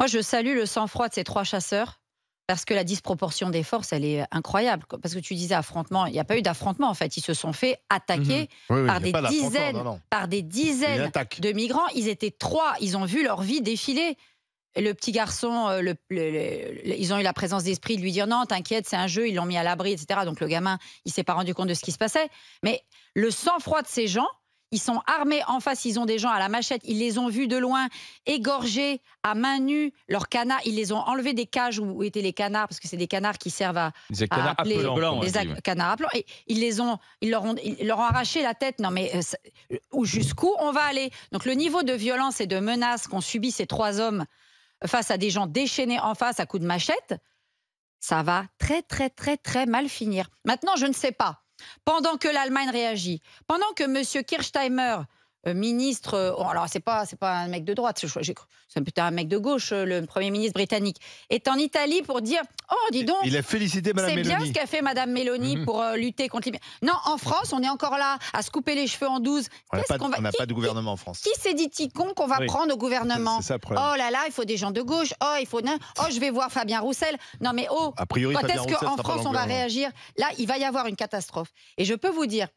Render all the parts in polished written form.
Moi, je salue le sang-froid de ces 3 chasseurs parce que la disproportion des forces, elle est incroyable. Parce que tu disais affrontement, il n'y a pas eu d'affrontement en fait. Ils se sont fait Mmh. attaquer Oui, oui, il par y a des pas d'affrontement, dizaines, non, non. par des C'est une dizaines attaque. de migrants. Ils étaient 3. Ils ont vu leur vie défiler. Et le petit garçon, ils ont eu la présence d'esprit de lui dire non, t'inquiète, c'est un jeu, ils l'ont mis à l'abri, etc. Donc le gamin, il s'est pas rendu compte de ce qui se passait. Mais le sang-froid de ces gens, ils sont armés en face, ils ont des gens à la machette, ils les ont vus de loin, égorger à main nue leurs canards, ils les ont enlevés des cages où étaient les canards, parce que c'est des canards qui servent Des à canards appeler appelants, comme on des dit. Ouais. canards appelants, et ils leur ont arraché la tête. Non mais jusqu'où on va aller? Donc le niveau de violence et de menace qu'ont subi ces 3 hommes face à des gens déchaînés en face à coups de machette, ça va très, très, très, très mal finir. Maintenant, je ne sais pas. Pendant que l'Allemagne réagit, pendant que M. Kirchsteimer, ministre, alors c'est pas un mec de droite, c'est peut-être un mec de gauche, le Premier ministre britannique, est en Italie pour dire « Oh, dis donc, Il a félicité Mme c'est bien ce Mélanie. qu'a fait Mme Mélanie Mhm. pour lutter contre l'immigration. » Non, en France, on est encore là à se couper les cheveux en 12. On n'a Qu'est-ce pas, qu'on va... on n'a pas de gouvernement en France. Qui s'est dit ticon qu'on va Oui. prendre au gouvernement? C'est ça le problème. Oh là là, il faut des gens de gauche. Oh, je vais voir Fabien Roussel. Non mais oh, A priori, quand Fabien est-ce Roussel qu'en sera pas France dans on le va gouvernement. réagir? Là, il va y avoir une catastrophe. Et je peux vous dire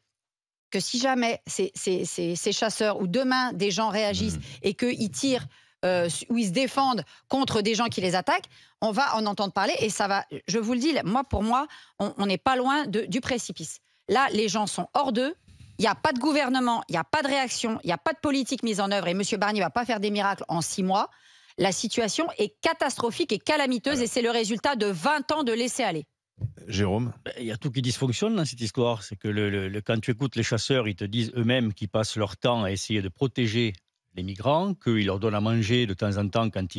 que si jamais ces chasseurs ou demain des gens réagissent et qu'ils tirent ou ils se défendent contre des gens qui les attaquent, on va en entendre parler et ça va, je vous le dis, pour moi, on n'est pas loin du précipice. Là, les gens sont hors d'eux. Il n'y a pas de gouvernement, il n'y a pas de réaction, il n'y a pas de politique mise en œuvre et M. Barnier ne va pas faire des miracles en 6 mois. La situation est catastrophique et calamiteuse et c'est le résultat de 20 ans de laisser-aller. Jérôme. Il y a tout qui dysfonctionne dans cette histoire. C'est que quand tu écoutes les chasseurs, ils te disent eux-mêmes qu'ils passent leur temps à essayer de protéger les migrants, qu'ils leur donnent à manger de temps en temps quand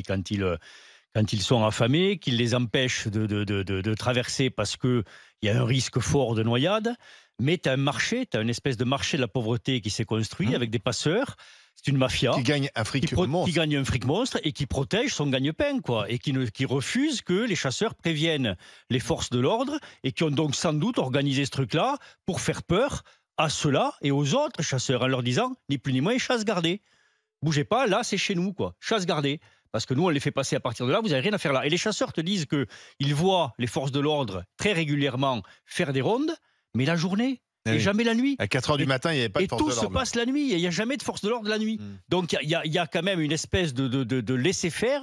ils sont affamés, qu'ils les empêchent de traverser parce qu'il y a un risque fort de noyade. Mais tu as un marché, tu as une espèce de marché de la pauvreté qui s'est construit avec des passeurs. C'est une mafia Qui gagne un fric monstre. qui gagne un fric monstre et qui protège son gagne-pain, quoi, et qui refuse que les chasseurs préviennent les forces de l'ordre et qui ont donc sans doute organisé ce truc-là pour faire peur à ceux-là et aux autres chasseurs en leur disant ni plus ni moins chasse gardée. Bougez pas, là c'est chez nous, quoi, chasse gardée. Parce que nous on les fait passer à partir de là, vous n'avez rien à faire là. Et les chasseurs te disent qu'ils voient les forces de l'ordre très régulièrement faire des rondes, mais la journée. Et Oui. jamais la nuit. À 4h du matin, il n'y avait pas de Et force tout de se l'ordre. passe la nuit. Il n'y a jamais de force de l'ordre la nuit. Donc il y a quand même une espèce de laisser-faire.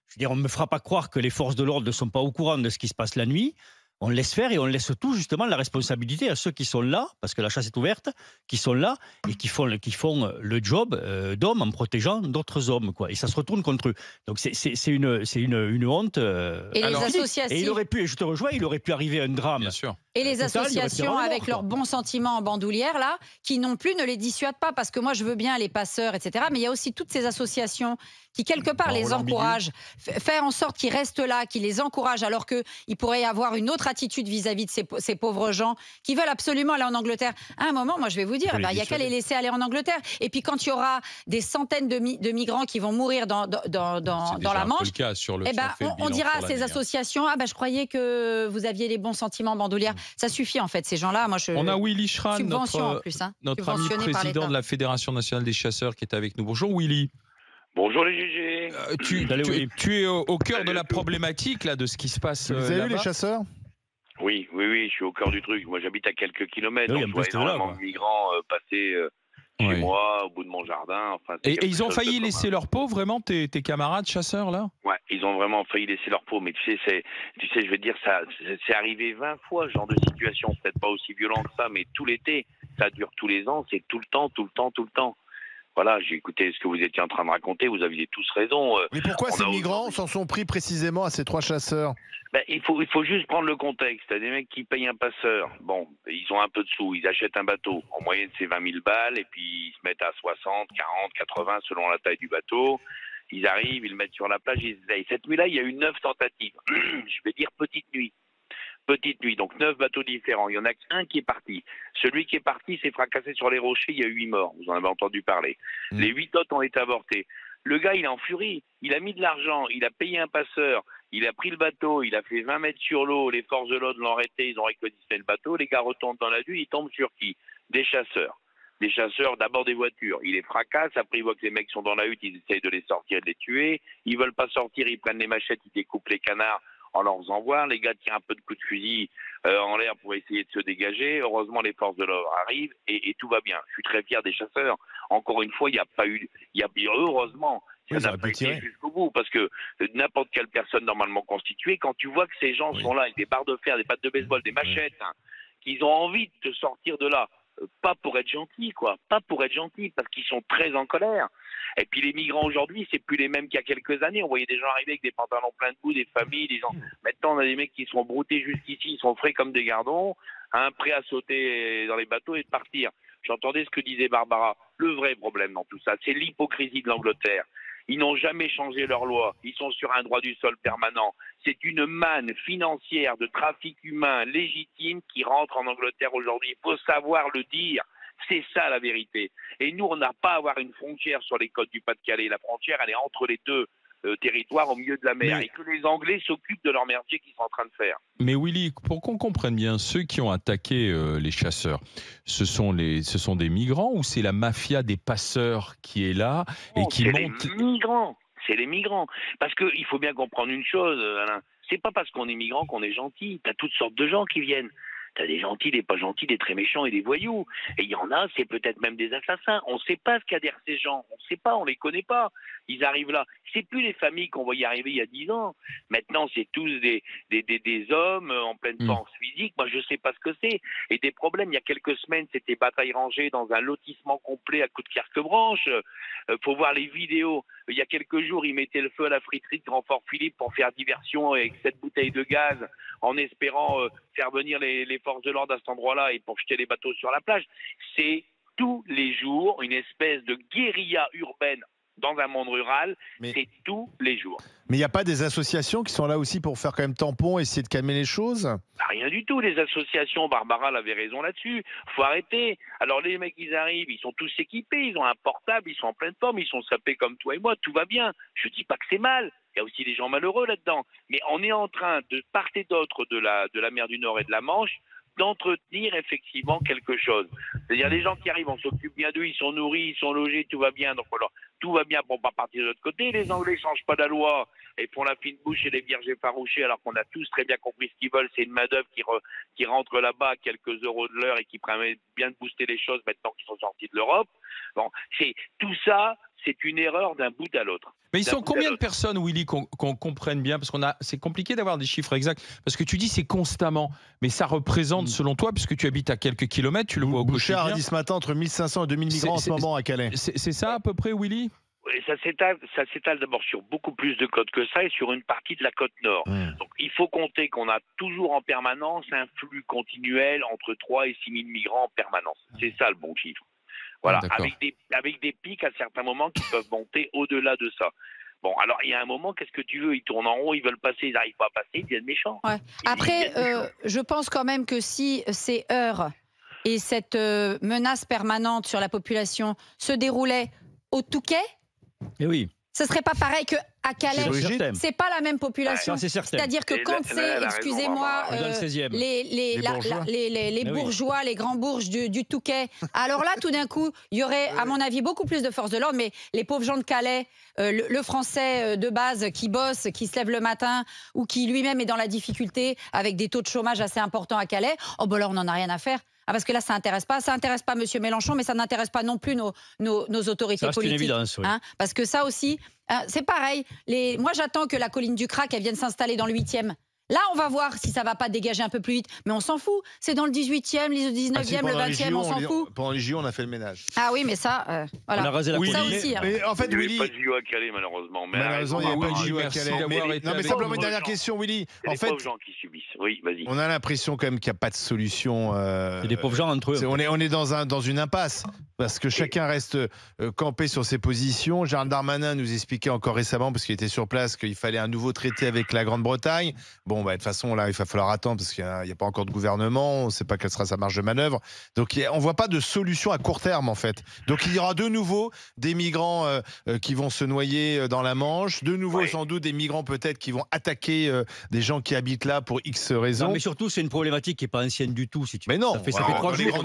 Je veux dire, on ne me fera pas croire que les forces de l'ordre ne sont pas au courant de ce qui se passe la nuit. On laisse faire et on laisse tout justement la responsabilité à ceux qui sont là, parce que la chasse est ouverte, qui sont là et qui font le job d'hommes en protégeant d'autres hommes, quoi. Et ça se retourne contre eux. Donc c'est une honte. Et les associations. Et il aurait pu, et je te rejoins, il aurait pu arriver un drame. Bien sûr. Et les Total, il aurait pu y associations avoir la avec mort, leurs quoi. bons sentiments en bandoulière, là, qui non plus ne les dissuadent pas, parce que moi je veux bien les passeurs, etc. Mais il y a aussi toutes ces associations qui, quelque part, les encouragent, faire en sorte qu'ils restent là, qui les encouragent, alors qu'il pourrait y avoir une autre attitude vis-à-vis de ces pauvres gens qui veulent absolument aller en Angleterre. À un moment, moi je vais vous dire, il n'y a qu'à les laisser aller en Angleterre. Et puis quand il y aura des centaines de migrants qui vont mourir dans C'est la déjà un peu Manche, le cas sur le. eh si ben, fait le on bilan dira sur à ces l'année, hein. associations, je croyais que vous aviez les bons sentiments en bandoulière. Ça suffit en fait, ces gens-là. Moi, On a Willy Schran, subvention en notre, plus, notre ami subventionné par président l'État. de la Fédération nationale des chasseurs qui est avec nous. Bonjour Willy. Bonjour les GG. Salut, Willy. Tu es au cœur de Salut la à tous. problématique là, de ce qui se passe Vous avez vu les là-bas. chasseurs? Oui, je suis au cœur du truc. Moi, j'habite à quelques kilomètres. Oui, Donc en je vois plus, t'es là, énormément quoi. de migrants passer chez Oui. moi, au bout de mon jardin. Enfin, c'est Et quelque ils ont chose de failli commun. laisser leur peau, vraiment, tes camarades chasseurs là? Ouais, ils ont vraiment failli laisser leur peau. Mais tu sais, je vais te dire, ça, c'est arrivé 20 fois, ce genre de situation. Peut-être pas aussi violent que ça, mais tout l'été. Ça dure tous les ans, c'est tout le temps, tout le temps, tout le temps. Voilà, j'ai écouté ce que vous étiez en train de raconter, vous aviez tous raison. Mais pourquoi On ces a migrants aujourd'hui- s'en sont pris précisément à ces 3 chasseurs? Il faut juste prendre le contexte. T'as des mecs qui payent un passeur. Bon, ils ont un peu de sous, ils achètent un bateau. En moyenne, c'est 20 000 balles, et puis ils se mettent à 60, 40, 80, selon la taille du bateau. Ils arrivent, ils le mettent sur la plage, ils se disent, cette nuit-là, il y a eu 9 tentatives. Je vais dire petite nuit. Petite nuit, donc 9 bateaux différents. Il y en a qu'un qui est parti. Celui qui est parti s'est fracassé sur les rochers, il y a 8 morts. Vous en avez entendu parler. Les 8 autres ont été avortés. Le gars, il est en furie. Il a mis de l'argent, il a payé un passeur, il a pris le bateau, il a fait 20 mètres sur l'eau, les forces de l'ordre l'ont arrêté, ils ont réquisitionné le bateau, les gars retournent dans la nuit, ils tombent sur qui? Des chasseurs. des chasseurs, d'abord des voitures. Ils les fracassent, après ils voient que les mecs sont dans la hutte, ils essayent de les sortir et de les tuer. Ils veulent pas sortir, ils prennent les machettes, ils découpent les canards en leur faisant voir. Les gars tirent un peu de coups de fusil en l'air pour essayer de se dégager. Heureusement, les forces de l'ordre arrivent et tout va bien. Je suis très fier des chasseurs. Encore une fois, il n'y a pas eu... heureusement, ça n'a pas été jusqu'au bout, parce que n'importe quelle personne normalement constituée, quand tu vois que ces gens sont là avec des barres de fer, des battes de baseball, des machettes, qu'ils ont envie de te sortir de là, pas pour être gentils, quoi, pas pour être gentils, parce qu'ils sont très en colère. Et puis les migrants aujourd'hui, c'est plus les mêmes qu'il y a quelques années. On voyait des gens arriver avec des pantalons pleins de boue, des familles, des gens. Maintenant, on a des mecs qui sont broutés jusqu'ici, ils sont frais comme des gardons, prêts à sauter dans les bateaux et de partir. J'entendais ce que disait Barbara. Le vrai problème dans tout ça, c'est l'hypocrisie de l'Angleterre. Ils n'ont jamais changé leur loi. Ils sont sur un droit du sol permanent. C'est une manne financière de trafic humain légitime qui rentre en Angleterre aujourd'hui. Il faut savoir le dire. C'est ça la vérité. Et nous, on n'a pas à avoir une frontière sur les côtes du Pas-de-Calais. La frontière, elle est entre les deux territoires au milieu de la mer. Et que les Anglais s'occupent de leur merdier qu'ils sont en train de faire. Mais Willy, pour qu'on comprenne bien, ceux qui ont attaqué les chasseurs, ce sont des migrants ou c'est la mafia des passeurs qui est là et qui monte... C'est les migrants. C'est les migrants. Parce qu'il faut bien comprendre une chose, Alain. C'est pas parce qu'on est migrant qu'on est gentil. T'as toutes sortes de gens qui viennent. T'as des gentils, des pas gentils, des très méchants et des voyous. Et il y en a, c'est peut-être même des assassins. On ne sait pas ce qu'il y a derrière ces gens. On ne sait pas, on les connaît pas. Ils arrivent là. C'est plus les familles qu'on voyait arriver il y a 10 ans. Maintenant, c'est tous des hommes en pleine force physique. Moi, je ne sais pas ce que c'est. Et des problèmes. Il y a quelques semaines, c'était bataille rangée dans un lotissement complet à coups de carque-branche. Faut voir les vidéos. Il y a quelques jours, ils mettaient le feu à la friterie de Grand-Fort Philippe pour faire diversion avec cette bouteille de gaz en espérant faire venir les forces de l'ordre à cet endroit-là et pour jeter les bateaux sur la plage. C'est tous les jours une espèce de guérilla urbaine dans un monde rural. C'est tous les jours. Mais il n'y a pas des associations qui sont là aussi pour faire quand même tampon, essayer de calmer les choses? Rien du tout. Les associations, Barbara avait raison là-dessus. Faut arrêter. Alors les mecs, ils arrivent, ils sont tous équipés, ils ont un portable, ils sont en pleine forme, ils sont sapés comme toi et moi, tout va bien. Je dis pas que c'est mal. Il y a aussi des gens malheureux là-dedans. Mais on est en train, de part et d'autre de la mer du Nord et de la Manche, d'entretenir effectivement quelque chose. C'est-à-dire les gens qui arrivent, on s'occupe bien d'eux, ils sont nourris, ils sont logés, tout va bien. Donc alors, tout va bien pour pas partir de l'autre côté. Les Anglais ne changent pas la loi et font la fine bouche et les vierges effarouchées, alors qu'on a tous très bien compris ce qu'ils veulent. C'est une main-d'œuvre qui rentre là-bas à quelques euros de l'heure et qui permet bien de booster les choses maintenant qu'ils sont sortis de l'Europe. Bon, tout ça, c'est une erreur d'un bout à l'autre. Mais ils sont combien de personnes, Willy, qu'on comprenne bien? Parce c'est compliqué d'avoir des chiffres exacts. Parce que tu dis c'est constamment. Mais ça représente, selon toi, puisque tu habites à quelques kilomètres, tu le vois au quotidien. Bouchard a dit ce matin entre 1500 et 2000 migrants en ce moment à Calais. C'est ça à peu près, Willy? Oui, ça s'étale d'abord sur beaucoup plus de côtes que ça et sur une partie de la côte nord. Donc il faut compter qu'on a toujours en permanence un flux continuel entre 3 et 6 000 migrants en permanence. C'est ça le bon chiffre. Voilà, avec des pics à certains moments qui peuvent monter au-delà de ça. Bon, alors il y a un moment, qu'est-ce que tu veux? Ils tournent en rond, ils veulent passer, ils n'arrivent pas à passer, ils deviennent méchants. Ouais. Après, je pense quand même que si ces heurts et cette menace permanente sur la population se déroulaient au Touquet, ce serait pas pareil qu'à Calais. C'est pas la même population. C'est-à-dire que quand c'est, excusez-moi, les bourgeois, les grands bourges du Touquet, alors là, tout d'un coup, il y aurait, à mon avis, beaucoup plus de forces de l'ordre, mais les pauvres gens de Calais, le Français de base qui bosse, qui se lève le matin, ou qui lui-même est dans la difficulté, avec des taux de chômage assez importants à Calais, oh ben là, on n'en a rien à faire. Parce que là, ça n'intéresse pas M. Mélenchon, mais ça n'intéresse pas non plus nos autorités politiques. C'est une évidence, oui. Parce que ça aussi, c'est pareil. Moi, j'attends que la colline du Crac, elle vienne s'installer dans le 8e. Là, on va voir si ça va pas dégager un peu plus vite. Mais on s'en fout. C'est dans le 18e, le 19e, le 20e, on s'en fout. Pendant les JO, on a fait le ménage. Ah oui, mais ça, voilà. On a rasé la ça aussi. Mais en fait, il n'y Willy... a pas de JO à Calais, malheureusement. Malheureusement, il n'y a pas de JO à Calais. Non, mais simplement une dernière question, Willy. En fait, pauvres gens qui subissent. Oui, vas-y. On a l'impression quand même qu'il n'y a pas de solution. C'est des pauvres gens entre eux. On est dans une impasse. Parce que chacun reste campé sur ses positions. Gérald Darmanin nous expliquait encore récemment, parce qu'il était sur place, qu'il fallait un nouveau traité avec la Grande-Bretagne. Bon, de toute façon, là, il va falloir attendre, parce qu'il n'y a pas encore de gouvernement. On ne sait pas quelle sera sa marge de manœuvre. Donc, on ne voit pas de solution à court terme, en fait. Donc, il y aura de nouveau des migrants qui vont se noyer dans la Manche. De nouveau, sans doute, des migrants peut-être qui vont attaquer des gens qui habitent là pour X raisons. Non, mais surtout, c'est une problématique qui n'est pas ancienne du tout. Si tu mais non, ça fait 3 jours.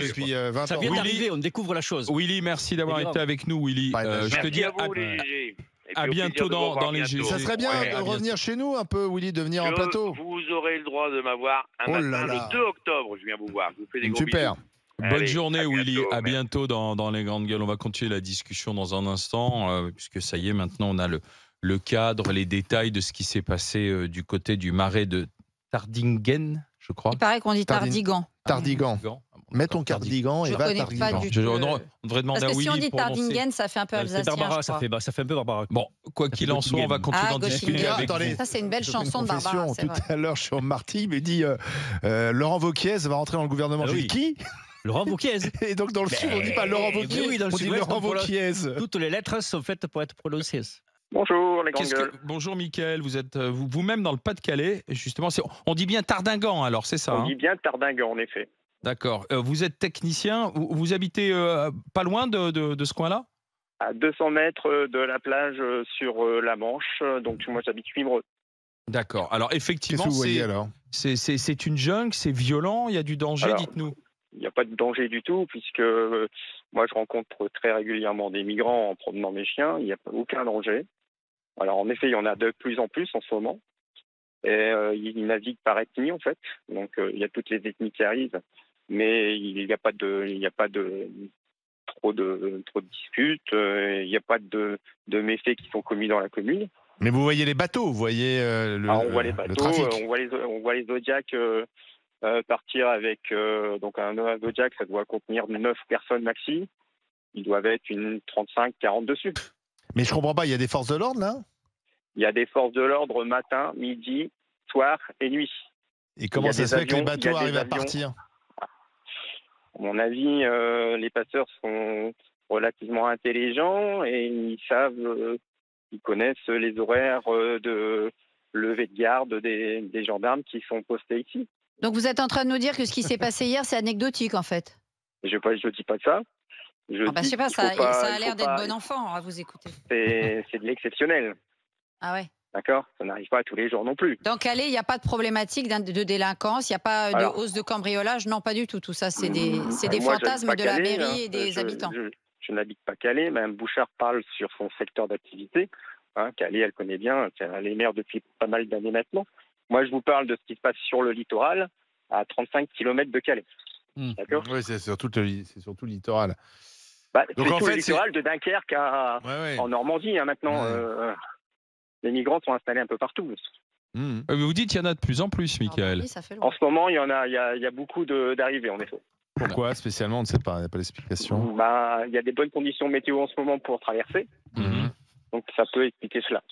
Depuis 20 ans. Ça vient d'arriver. on découvre la chose. Willy, merci d'avoir C'est grave. été avec nous, Willy. Bye, bye. Je te Merci dis à vous, les GG. Et à puis au bientôt plaisir de vous revoir dans les bientôt. GG. Ça serait bien Ouais, à de bientôt. revenir chez nous un peu, Willy, de venir en plateau. Vous aurez le droit de m'avoir un Oh là matin là. le 2 octobre. Je viens vous voir. Je vous fais des gros Super. bisous. Bonne Allez, journée, à Willy. bientôt, À merci. bientôt dans les grandes gueules. On va continuer la discussion dans un instant, puisque ça y est, maintenant, on a le cadre, les détails de ce qui s'est passé du côté du marais de Tardingen, je crois. Il paraît qu'on dit Tardigan. Tardigan. Mets ton cardigan et Je va à connais pas Tardigan. du tout. On devrait demander Parce à que si Willy on dit de prononcer. Tardingen, ça fait un peu C'est alsacien, Barbara, je crois. ça fait un peu Barbara. Bon, quoi qu'il en soit, on va continuer Ah, d'en discuter Göttingen. avec Attendez. vous. Ça, c'est une belle Je fais chanson de confession. Barbara, c'est Tout vrai. à l'heure, je suis en Marty, il me dit Laurent Wauquiez va rentrer dans le gouvernement. Ah J'ai oui. dit qui Laurent Wauquiez. Et donc dans le sud, on dit pas Laurent Wauquiez, oui, dans le on dit sud-ouest, Laurent on prononce- Wauquiez. Toutes les lettres sont faites pour être prononcées. Bonjour les grandes gueules. Bonjour, Mickaël. Vous êtes vous-même dans le Pas-de-Calais. Justement, on dit bien Tardingan, alors, c'est ça On hein dit bien Tardingan en effet. D'accord. Vous êtes technicien. Vous habitez pas loin de ce coin-là? À 200 mètres de la plage sur la Manche, donc moi j'habite Wimereux. D'accord. Alors, Qu'est-ce effectivement, que vous voyez alors c'est une jungle, c'est violent, il y a du danger, Alors, dites-nous. Il n'y a pas de danger du tout puisque moi je rencontre très régulièrement des migrants en promenant mes chiens, il n'y a aucun danger. Alors en effet, il y en a de plus en plus en ce moment. Et ils naviguent par ethnie en fait, donc il y a toutes les ethnies qui arrivent, mais il n'y a pas de trop de disputes, il n'y a pas de méfaits qui sont commis dans la commune. Mais vous voyez les bateaux, vous voyez On voit les le bateaux, trafic. on voit les Zodiacs partir avec donc un Zodiac, ça doit contenir 9 personnes maxi. Ils doivent être une 35-40 dessus. Mais je comprends pas, il y a des forces de l'ordre là. Il y a des forces de l'ordre matin, midi, soir et nuit. Et comment Il y a ça des se fait que les avions, il y a bateaux des arrivent à avions. partir? À mon avis, les passeurs sont relativement intelligents et ils savent, ils connaissent les horaires de levée de garde des gendarmes qui sont postés ici. Donc vous êtes en train de nous dire que ce qui s'est passé hier, c'est anecdotique en fait. Je dis pas ça. Je sais pas, qu'il ça, faut pas- ça a il l'air faut d'être pas- bon enfant à vous écouter. C'est de l'exceptionnel, Ah ouais. d'accord? Ça n'arrive pas tous les jours non plus. Dans Calais, il n'y a pas de problématique de délinquance, il n'y a pas de Alors- hausse de cambriolage, non pas du tout. Tout ça, c'est des Moi, fantasmes j'habite de pas la Calais, mairie et des je- habitants. Je n'habite pas Calais, Mme Bouchard parle sur son secteur d'activité. Calais, elle connaît bien, elle est maire depuis pas mal d'années maintenant. Moi, je vous parle de ce qui se passe sur le littoral, à 35 km de Calais. D'accord? Oui, c'est surtout le littoral. Donc, C'est en sur le fait, littoral de Dunkerque en Normandie, maintenant. Ouais. Les migrants sont installés un peu partout. Mmh. Mais vous dites qu'il y en a de plus en plus, Mickaël. Oui, ça fait loin. En ce moment, il y a beaucoup d'arrivées, en effet. Pourquoi spécialement? On ne sait pas, il n'y a pas d'explication. Il y a des bonnes conditions météo en ce moment pour traverser, Mmh. donc ça peut expliquer cela.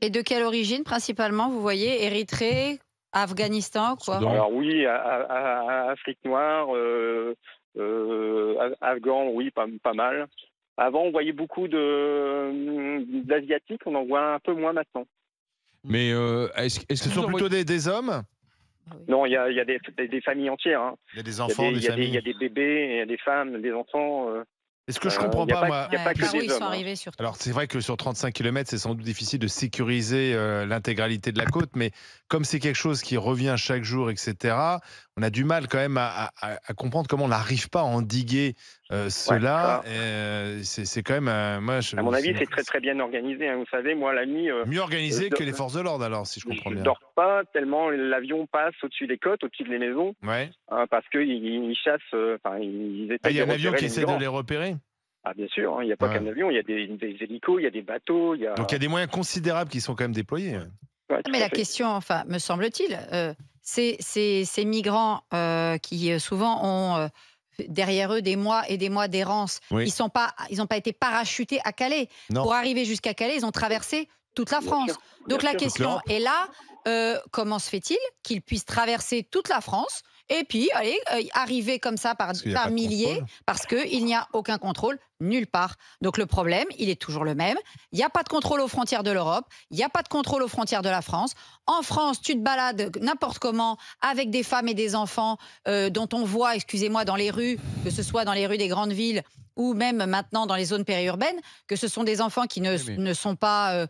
Et de quelle origine principalement, vous voyez? Érythrée, Afghanistan, quoi? Soudan. Alors oui, Afrique noire, Afghan, oui, pas mal. Avant, on voyait beaucoup d'Asiatiques, on en voit un peu moins maintenant. Mais est-ce que Ce vous sont en plutôt des hommes? Non, il y a des familles entières. Hein. Il y a des Il y a enfants, des il y a familles. des bébés, il y a des femmes, des enfants. Est-ce que je comprends il y a pas, pas- moi il y a pas que par où des ils sont hommes, hein. arrivés surtout. Alors, c'est vrai que sur 35 km, c'est sans doute difficile de sécuriser l'intégralité de la côte, mais comme c'est quelque chose qui revient chaque jour, etc., on a du mal quand même à comprendre comment on n'arrive pas à endiguer cela. C'est quand même. À mon avis, c'est très très bien organisé. Hein. Vous savez, moi, la nuit, mieux organisé je- que les forces de l'ordre, alors, si je comprends je bien. dors pas tellement l'avion passe au-dessus des côtes, au-dessus des maisons, Ouais. parce qu'ils chassent, ils Ah, il y a un de avion repérer qui les essaie de migrants. les repérer. Ah bien sûr, hein, il n'y a pas Ouais. qu'un avion, il y a des hélicos, il y a des bateaux, il y a. Donc, il y a des moyens considérables qui sont quand même déployés. Ouais, tout Mais à la fait. question, enfin, me semble-t-il, ces migrants qui souvent ont derrière eux des mois et des mois d'errance, Oui. ils n'ont pas été parachutés à Calais. Non. Pour arriver jusqu'à Calais, ils ont traversé toute la Bien France. sûr, Donc bien la sûr. question l'Europe. est là, comment se fait-il qu'ils puissent traverser toute la France et puis arriver comme ça par Parce qu'il y a pas de milliers, contrôle. parce qu'il n'y a aucun contrôle nulle part. Donc le problème, il est toujours le même. Il n'y a pas de contrôle aux frontières de l'Europe, il n'y a pas de contrôle aux frontières de la France. En France, tu te balades n'importe comment avec des femmes et des enfants dont on voit, excusez-moi, dans les rues, que ce soit dans les rues des grandes villes ou même maintenant dans les zones périurbaines, que ce sont des enfants qui ne sont pas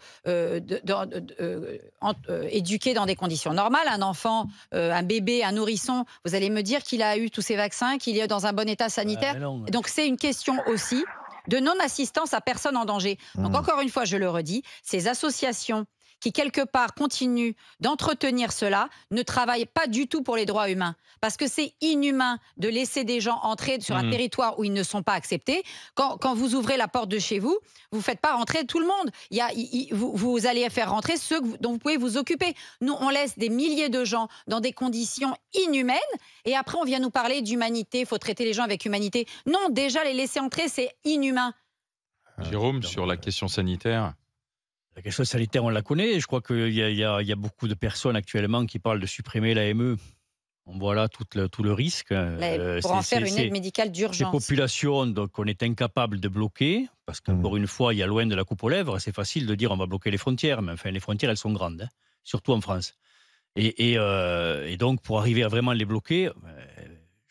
éduqués éduqué dans des conditions normales. Un enfant, un bébé, un nourrisson, vous allez me dire qu'il a eu tous ces vaccins, qu'il est dans un bon état sanitaire. Donc c'est une question aussi de non-assistance à personne en danger. Donc encore une fois, je le redis, ces associations qui quelque part continuent d'entretenir cela, ne travaillent pas du tout pour les droits humains. Parce que c'est inhumain de laisser des gens entrer sur un territoire où ils ne sont pas acceptés. Quand vous ouvrez la porte de chez vous, vous ne faites pas rentrer tout le monde. Vous allez faire rentrer ceux dont vous pouvez vous occuper. Nous, on laisse des milliers de gens dans des conditions inhumaines et après on vient nous parler d'humanité, il faut traiter les gens avec humanité. Non, déjà les laisser entrer, c'est inhumain. Jérôme, sur la question sanitaire. La question sanitaire, on la connaît. Je crois qu'il y a beaucoup de personnes actuellement qui parlent de supprimer l'AME. On voit là tout le risque. Pour en faire une aide médicale d'urgence. Ces populations, donc, on est incapable de bloquer, parce qu'encore une fois, il y a loin de la coupe aux lèvres. C'est facile de dire on va bloquer les frontières, mais enfin, les frontières, elles sont grandes, hein, surtout en France. Et donc, pour arriver à vraiment les bloquer,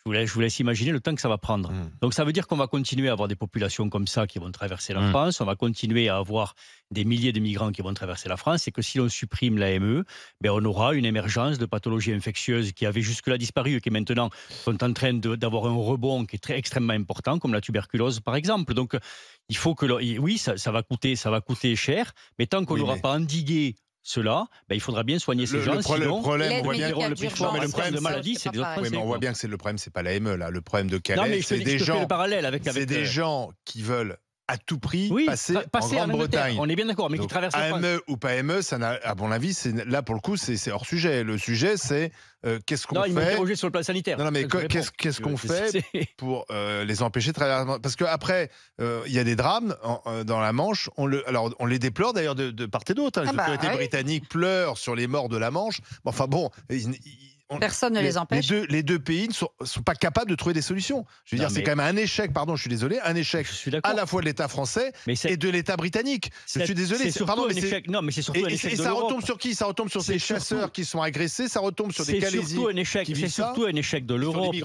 je vous laisse imaginer le temps que ça va prendre. Donc ça veut dire qu'on va continuer à avoir des populations comme ça qui vont traverser la France, on va continuer à avoir des milliers de migrants qui vont traverser la France, et que si on supprime l'AME, on aura une émergence de pathologies infectieuses qui avaient jusque-là disparu et qui maintenant sont en train d'avoir un rebond qui est extrêmement important, comme la tuberculose par exemple. Donc il faut que... Oui, ça va coûter cher, mais tant qu'on n'aura pas endigué cela, il faudra bien soigner ces gens. Le problème, on voit bien le problème de maladie, c'est des autres mais on voit bien que le problème, c'est pas l'AME là. Le problème de Calais, c'est des gens qui veulent à tout prix passer en Grande-Bretagne. On est bien d'accord, mais qui traversent la France. AME ou pas AME, ça n'a, à mon avis, là pour le coup, c'est hors sujet. Le sujet, c'est qu'est-ce qu'on fait. Il m'a interrogé sur le plan sanitaire. Non, mais qu'est-ce qu'on fait pour les empêcher de traverser? Parce qu'après, il y a des drames dans la Manche. On les déplore d'ailleurs de part et d'autre. Les autorités britanniques pleurent sur les morts de la Manche. Enfin bon, personne ne les empêche. Les deux pays ne sont pas capables de trouver des solutions. Je veux dire, c'est quand même un échec, pardon, je suis désolé, un échec à la fois de l'État français et de l'État britannique. Je suis désolé. C'est surtout un échec. Non, mais c'est surtout un échec. Et ça retombe sur qui? Ça retombe sur ces chasseurs qui sont agressés, ça retombe sur des Calaisiens. C'est surtout un échec de l'Europe.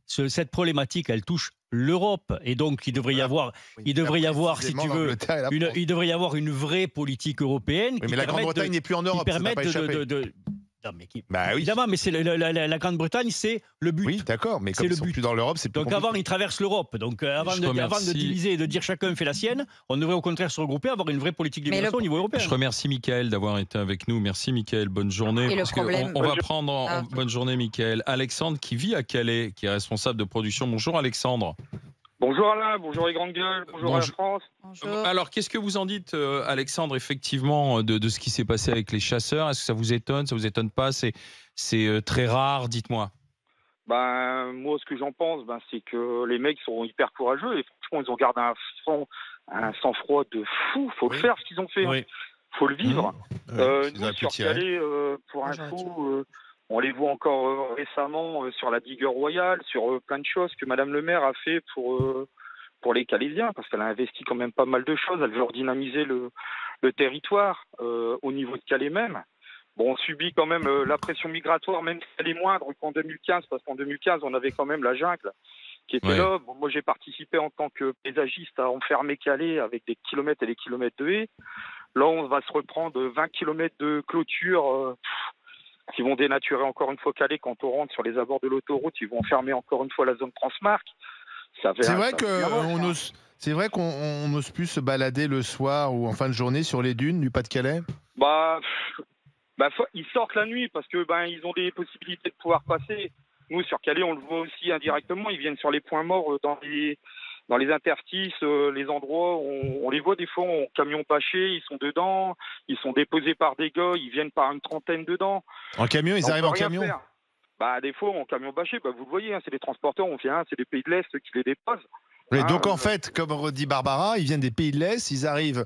Cette problématique, elle touche l'Europe, et donc il devrait y avoir, si tu veux, il devrait y avoir une vraie politique européenne. Mais la Grande-Bretagne n'est plus en Europe, ça n'a pas échappé. Non, mais évidemment, mais c'est la Grande-Bretagne, c'est le but. Oui, d'accord, mais comme ils sont plus dans l'Europe, c'est plus donc compliqué. Avant, ils traversent l'Europe. Donc avant de diviser et de dire chacun fait la sienne, on devrait au contraire se regrouper, avoir une vraie politique d'immigration au niveau européen. Je remercie Mickaël d'avoir été avec nous. Merci Mickaël, bonne journée. Et on va prendre bonne journée Mickaël. Alexandre qui vit à Calais, qui est responsable de production. Bonjour Alexandre. Bonjour Alain, bonjour les grandes gueules, bonjour à la France. Bonjour. Alors, qu'est-ce que vous en dites, Alexandre, effectivement, de ce qui s'est passé avec les chasseurs? Est-ce que ça vous étonne, ça vous étonne pas? C'est très rare, dites-moi. Moi, ce que j'en pense, c'est que les mecs sont hyper courageux et franchement, ils ont gardé un sang-froid de fou. Faut le faire, ce qu'ils ont fait. Oui. Faut le vivre. Nous, sur Calais, pour info, on les voit encore récemment sur la digue royale, sur plein de choses que Madame le maire a fait pour les Calaisiens, parce qu'elle a investi quand même pas mal de choses. Elle veut redynamiser le territoire au niveau de Calais même. Bon, on subit quand même la pression migratoire, même si elle est moindre qu'en 2015, parce qu'en 2015, on avait quand même la jungle qui était là. Bon, moi, j'ai participé en tant que paysagiste à enfermer Calais avec des kilomètres et des kilomètres de haies. Là, on va se reprendre 20 kilomètres de clôture qui vont dénaturer encore une fois Calais. Quand on rentre sur les abords de l'autoroute, ils vont fermer encore une fois la zone Transmarc. C'est vrai qu'on n'ose plus se balader le soir ou en fin de journée sur les dunes du Pas-de-Calais. Ils sortent la nuit parce que ils ont des possibilités de pouvoir passer. Nous, sur Calais, on le voit aussi indirectement. Ils viennent sur les points morts dans les interstices, les endroits. On les voit des fois en camion bâché. Ils sont dedans. Ils sont déposés par des gars. Ils viennent par une trentaine dedans. En camion, ils arrivent en camion. Des fois en camion bâché. Vous le voyez, c'est des transporteurs. C'est des pays de l'Est qui les déposent. Donc en fait, comme dit Barbara, ils viennent des pays de l'Est. Ils arrivent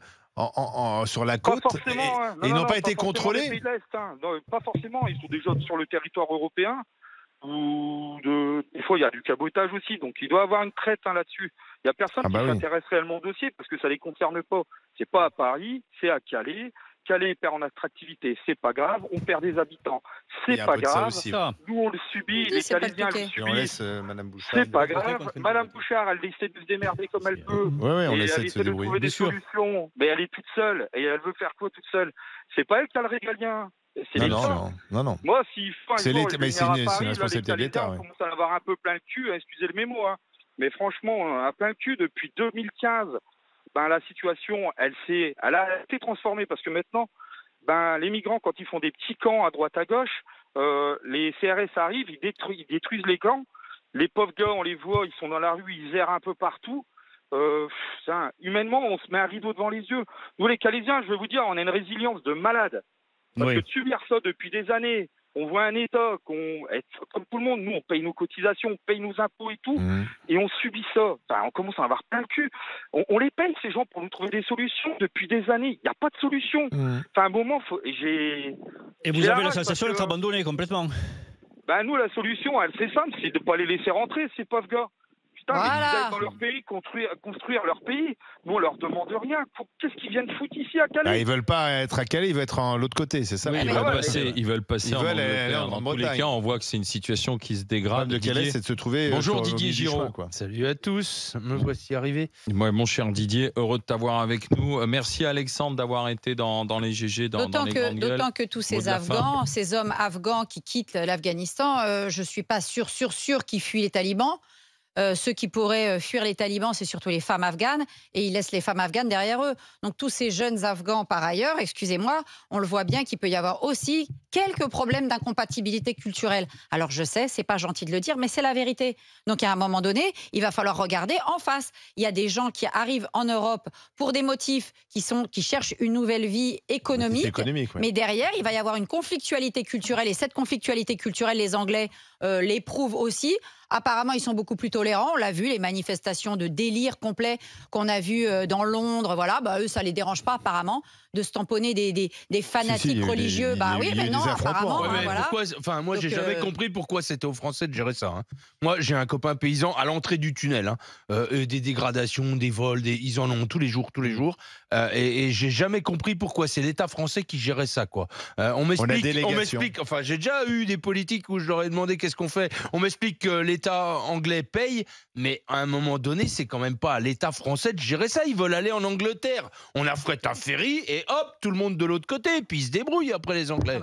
sur la côte et n'ont pas été contrôlés. Non, pas forcément. Ils sont déjà sur le territoire européen. Des fois, il y a du cabotage aussi. Donc, il doit y avoir une traite là-dessus. Il n'y a personne qui s'intéresse réellement au dossier parce que ça ne les concerne pas. C'est pas à Paris, c'est à Calais. Calais perd en attractivité, c'est pas grave. On perd des habitants, c'est pas grave. Nous, on le subit, les Calaisiens le subissent. Madame Bouchard. C'est pas grave. Madame Bouchard, elle essaie de se démerder comme elle peut. On essaie de se trouver des solutions. Mais elle est toute seule. Et elle veut faire quoi toute seule? C'est pas elle qui a le régalien. C'est Non, l'État. non, non, non. Moi, s'il faut un C'est jour l'État, mais venir à c'est une Paris, là, les responsabilité de l'État, Calaisiens ouais. commencent à en avoir un peu plein le cul, excusez le mémo, hein. Mais franchement, un plein le cul depuis 2015. Ben, la situation, elle a été transformée parce que maintenant, ben, les migrants, quand ils font des petits camps à droite à gauche, les CRS arrivent, ils détruisent les camps. Les pauvres gars, on les voit, ils sont dans la rue, ils errent un peu partout. Humainement, on se met un rideau devant les yeux. Nous, les Calaisiens, je vais vous dire, on a une résilience de malade. Parce que de subir ça depuis des années, on voit un État comme tout le monde, nous, on paye nos cotisations, on paye nos impôts et tout, et on subit ça. Enfin, on commence à avoir plein le cul. On les paye, ces gens, pour nous trouver des solutions depuis des années. Il n'y a pas de solution. Enfin, à un moment, Et vous avez la sensation d'être abandonné complètement. Ben, nous, la solution, c'est simple, c'est de ne pas les laisser rentrer, ces pauvres gars. Putain, mais ils aillent dans leur pays construire leur pays. Nous, on leur demande rien. Qu'est-ce qu'ils viennent foutre ici à Calais? Bah, ils veulent pas être à Calais, ils veulent être en l'autre côté, c'est ça. Oui, ils veulent passer en Angleterre. en Dans tous Bretagne. les cas, on voit que c'est une situation qui se Le dégrade. problème de Calais, c'est de se trouver. Bonjour sur- au Didier milieu du Giraud. chemin, quoi. Salut à tous, me voici arrivé. Moi, mon cher Didier, heureux de t'avoir avec nous. Merci à Alexandre d'avoir été dans les GG, dans les grandes gueules. D'autant que tous Mot ces de la Afghans, ces hommes afghans qui quittent l'Afghanistan, je ne suis pas sûr qu'ils fuient les talibans. Ceux qui pourraient fuir les talibans, c'est surtout les femmes afghanes, et ils laissent les femmes afghanes derrière eux. Donc tous ces jeunes Afghans, par ailleurs, excusez-moi, on le voit bien qu'il peut y avoir aussi quelques problèmes d'incompatibilité culturelle. Alors je sais, c'est pas gentil de le dire, mais c'est la vérité. Donc à un moment donné, il va falloir regarder en face. Il y a des gens qui arrivent en Europe pour des motifs qui cherchent une nouvelle vie économique, ouais. mais derrière, il va y avoir une conflictualité culturelle, et cette conflictualité culturelle, les Anglais l'éprouvent aussi. Apparemment, ils sont beaucoup plus tolérants. On l'a vu, les manifestations de délire complet qu'on a vues dans Londres. Voilà, bah, eux, ça les dérange pas apparemment de se tamponner des fanatiques religieux. Mais non, apparemment. Ouais, mais voilà. pourquoi, enfin, moi, j'ai jamais compris pourquoi c'était aux Français de gérer ça. Hein. Moi, j'ai un copain paysan à l'entrée du tunnel. Hein, des dégradations, des vols, ils en ont tous les jours. Et j'ai jamais compris pourquoi c'est l'État français qui gérait ça, quoi. On m'explique. Enfin, j'ai déjà eu des politiques où je leur ai demandé qu'est-ce qu'on fait. On m'explique que l'État anglais paye, mais à un moment donné, c'est quand même pas à l'État français de gérer ça. Ils veulent aller en Angleterre. On affrète un ferry et hop, tout le monde de l'autre côté. Puis ils se débrouillent après les Anglais.